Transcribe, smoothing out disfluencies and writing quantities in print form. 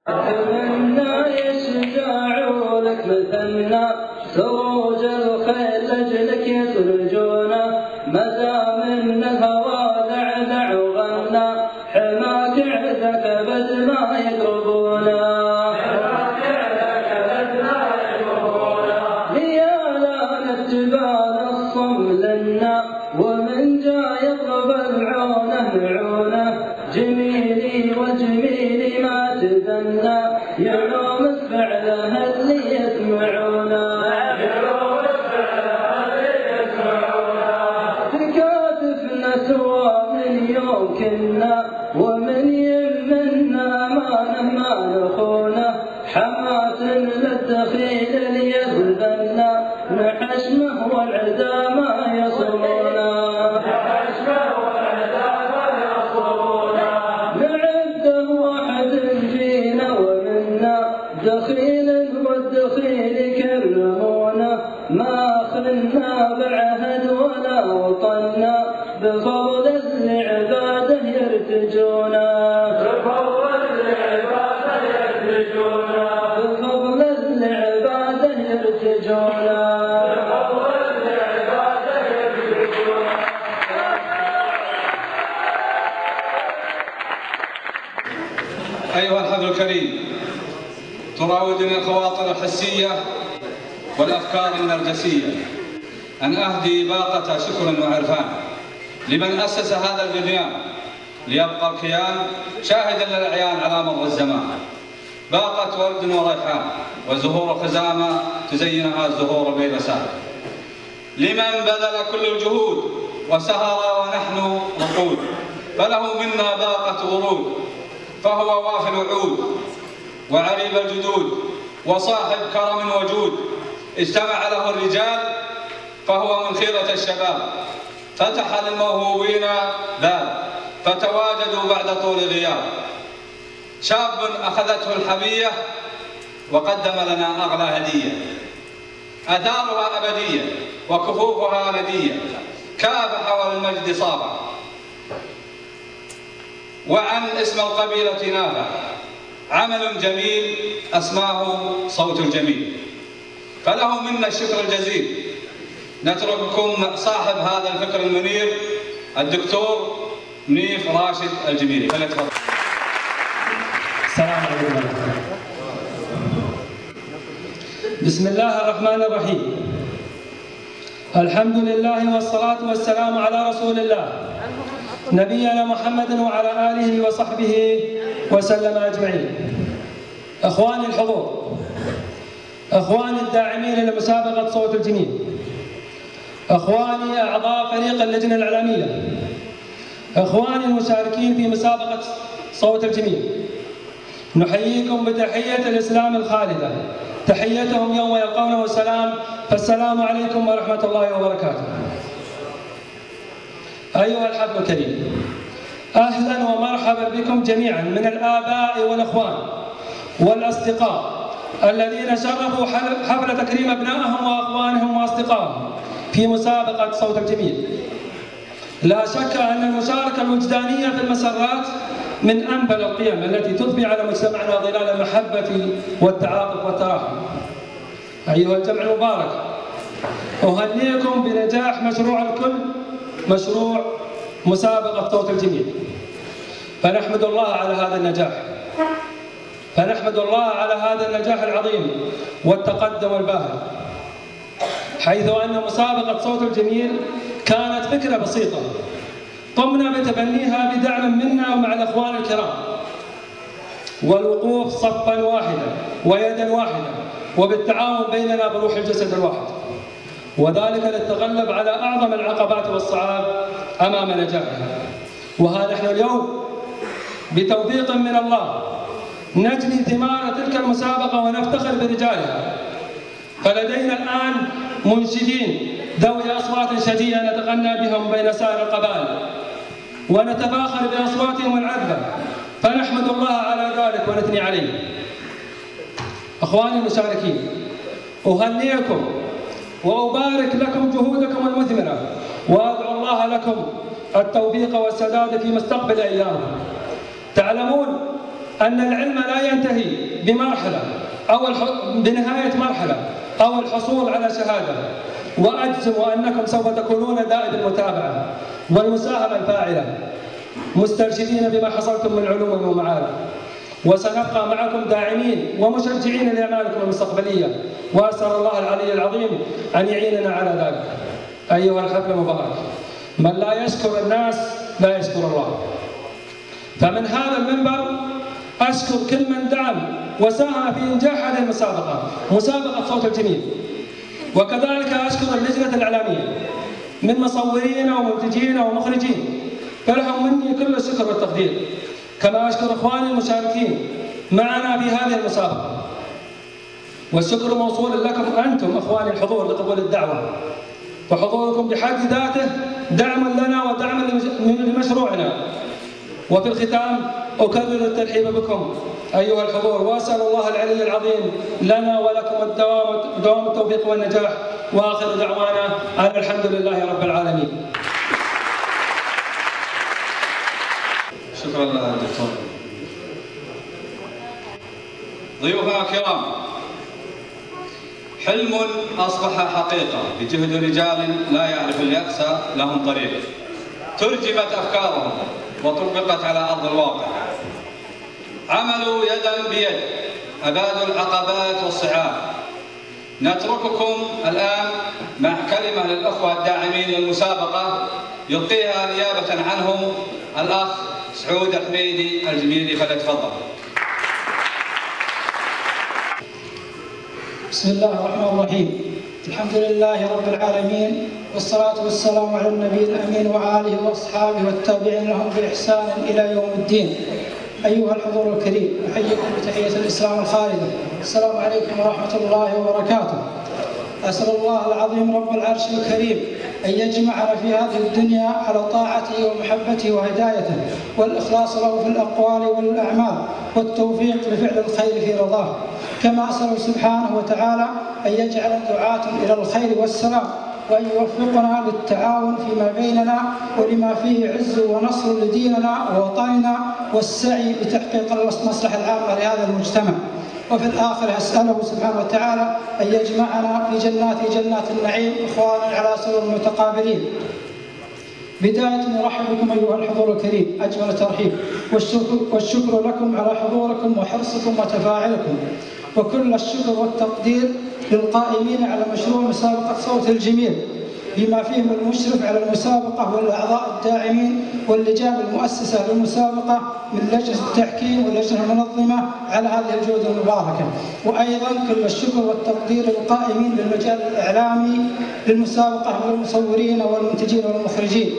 أتمنى يشجعوا لك مثلنا سروج الخيل لأجلك يسرجونا مدام إن الهوى دعدع وغنى حماك عزك بد ما يقربونا ليالان الجبال الصم لنا ومن جاء يطلب العونه معونه جميلي وجميلي ما تذنى يعلوم الفعله اللي يسمعونا تكاتفنا سوى من يوم كنا ومن يمنا ما نخونه حماس للدخيل ليذلنا نحشمه والعدا ما يصونا نعده واحد فينا ومنا دخيل والدخيل كرمونا ما خلنا بعهد ولا وطنا بفضل العباده يرتجونا بفضل العباده يرتجونا أيها الحفل الكريم، تراودني الخواطر الحسية والأفكار النرجسية أن أهدي باقة شكر وعرفان لمن أسس هذا البنيان ليبقى الكيان شاهدا للأعيان على مر الزمان. باقة ورد وريحان وزهور خزامة تزينها زهور البيبسان. لمن بذل كل الجهود وسهر ونحن رقود فله منا باقة ورود، فهو وافي الوعود وعريب الجدود وصاحب كرم وجود. اجتمع له الرجال فهو من خيرة الشباب، فتح للموهوبين باب فتواجدوا بعد طول غياب. شاب أخذته الحمية وقدم لنا أغلى هدية، أثارها أبدية وكفوفها ندية، كافح وللمجد صافح وعن اسم القبيلة نافع. عمل جميل أسماه صوت الجميل، فله منا الشكر الجزيل. نترككم صاحب هذا الفكر المنير الدكتور منيف راشد الجميلي. فليتفضل. السلام عليكم. بسم الله الرحمن الرحيم. الحمد لله والصلاة والسلام على رسول الله نبينا محمد وعلى آله وصحبه وسلم أجمعين. أخواني الحضور، أخواني الداعمين لمسابقة صوت الجميل، أخواني أعضاء فريق اللجنة الإعلامية، أخواني المشاركين في مسابقة صوت الجميل، نحييكم بتحية الإسلام الخالدة، تحيتهم يوم يلقونه السلام، فالسلام عليكم ورحمة الله وبركاته. أيها الحفل الكريم، أهلا ومرحبا بكم جميعا من الآباء والأخوان والأصدقاء الذين شرفوا حفل تكريم أبنائهم وأخوانهم وأصدقائهم في مسابقة صوت الجميل. لا شك أن المشاركة الوجدانية في المسرات من أنبل القيم التي تضفي على مجتمعنا ظلال المحبة والتعاطف والتراحم. أيها الجمع المبارك، أهنئكم بنجاح مشروع الكل، مشروع مسابقة صوت الجميل. فنحمد الله على هذا النجاح، فنحمد الله على هذا النجاح العظيم والتقدم الباهر، حيث أن مسابقة صوت الجميل كانت فكرة بسيطة قمنا بتبنيها بدعم منا ومع الأخوان الكرام، والوقوف صفا واحدا ويدا واحدة وبالتعاون بيننا بروح الجسد الواحد، وذلك للتغلب على أعظم العقبات والصعاب أمام نجاحها. وها نحن اليوم بتوفيق من الله نجني ثمار تلك المسابقة ونفتخر برجالها. فلدينا الآن منشدين ذوي أصوات شجية نتغنى بهم بين سائر القبائل ونتفاخر بأصواتهم العذبة، فنحمد الله على ذلك ونثني عليه. أخواني المشاركين، أهنئكم وأبارك لكم جهودكم المثمرة، وأدعو الله لكم التوفيق والسداد في مستقبل أيامكم. تعلمون أن العلم لا ينتهي بمرحلة أو بنهاية مرحلة أو الحصول على شهادة، وأجزم أنكم سوف تكونون دائب المتابعة والمساهمة الفاعلة مسترشدين بما حصلتم من علوم ومعارف، وسنبقى معكم داعمين ومشجعين لأعمالكم المستقبلية، وأسأل الله العلي العظيم أن يعيننا على ذلك. أيها الحفل المبارك، من لا يشكر الناس لا يشكر الله. فمن هذا المنبر أشكر كل من دعم وساهم في إنجاح هذه المسابقة، مسابقة صوت الجميل. وكذلك أشكر اللجنة الإعلامية من مصورين ومنتجين ومخرجين، فلهم مني كل الشكر والتقدير. كما أشكر إخواني المشاركين معنا في هذه المسابقة، والشكر موصول لكم أنتم إخواني الحضور لقبول الدعوة، وحضوركم بحد ذاته دعم لنا ودعم لمشروعنا. وفي الختام أكرر الترحيب بكم أيها الحضور، وأسأل الله العلي العظيم لنا ولكم دوام التوفيق والنجاح، وآخر دعوانا أن الحمد لله رب العالمين. شكرا لك دكتور. ضيوفنا الكرام، حلم أصبح حقيقة بجهد رجال لا يعرف اليأس لهم طريق، ترجمت أفكارهم وطبقت على أرض الواقع، عملوا يدا بيد، أبادوا العقبات والصعاب. نترككم الآن مع كلمة للأخوة الداعمين للمسابقة يلقيها نيابة عنهم الأخ سعود الحميدي الجميلي، فليتفضل. بسم الله الرحمن الرحيم. الحمد لله رب العالمين، والصلاة والسلام على النبي الأمين وآله وأصحابه والتابعين لهم بإحسان إلى يوم الدين. أيها الحضور الكريم، أحييكم بتحية الإسلام الخالدة، السلام عليكم ورحمة الله وبركاته. أسأل الله العظيم رب العرش الكريم أن يجمعنا في هذه الدنيا على طاعته ومحبته وهدايته، والإخلاص له في الأقوال والأعمال، والتوفيق لفعل الخير في رضاه. كما أسأله سبحانه وتعالى أن يجعل دعاة إلى الخير والسلام، وأن يوفقنا للتعاون فيما بيننا ولما فيه عز ونصر لديننا ووطننا، والسعي لتحقيق المصلحة العامة لهذا المجتمع. وفي الآخر أسأله سبحانه وتعالى أن يجمعنا في جنات النعيم إخوانا على سرور متقابلين. بداية نرحب بكم أيها الحضور الكريم أجمل ترحيب، والشكر لكم على حضوركم وحرصكم وتفاعلكم، وكل الشكر والتقدير للقائمين على مشروع مسابقة صوت الجميل، بما فيهم المشرف على المسابقة والأعضاء الداعمين واللجان المؤسسة للمسابقة من لجنة التحكيم واللجنة المنظمة على هذه الجهود المباركة. وأيضا كل الشكر والتقدير للقائمين بالمجال الإعلامي للمسابقة والمصورين والمنتجين والمخرجين.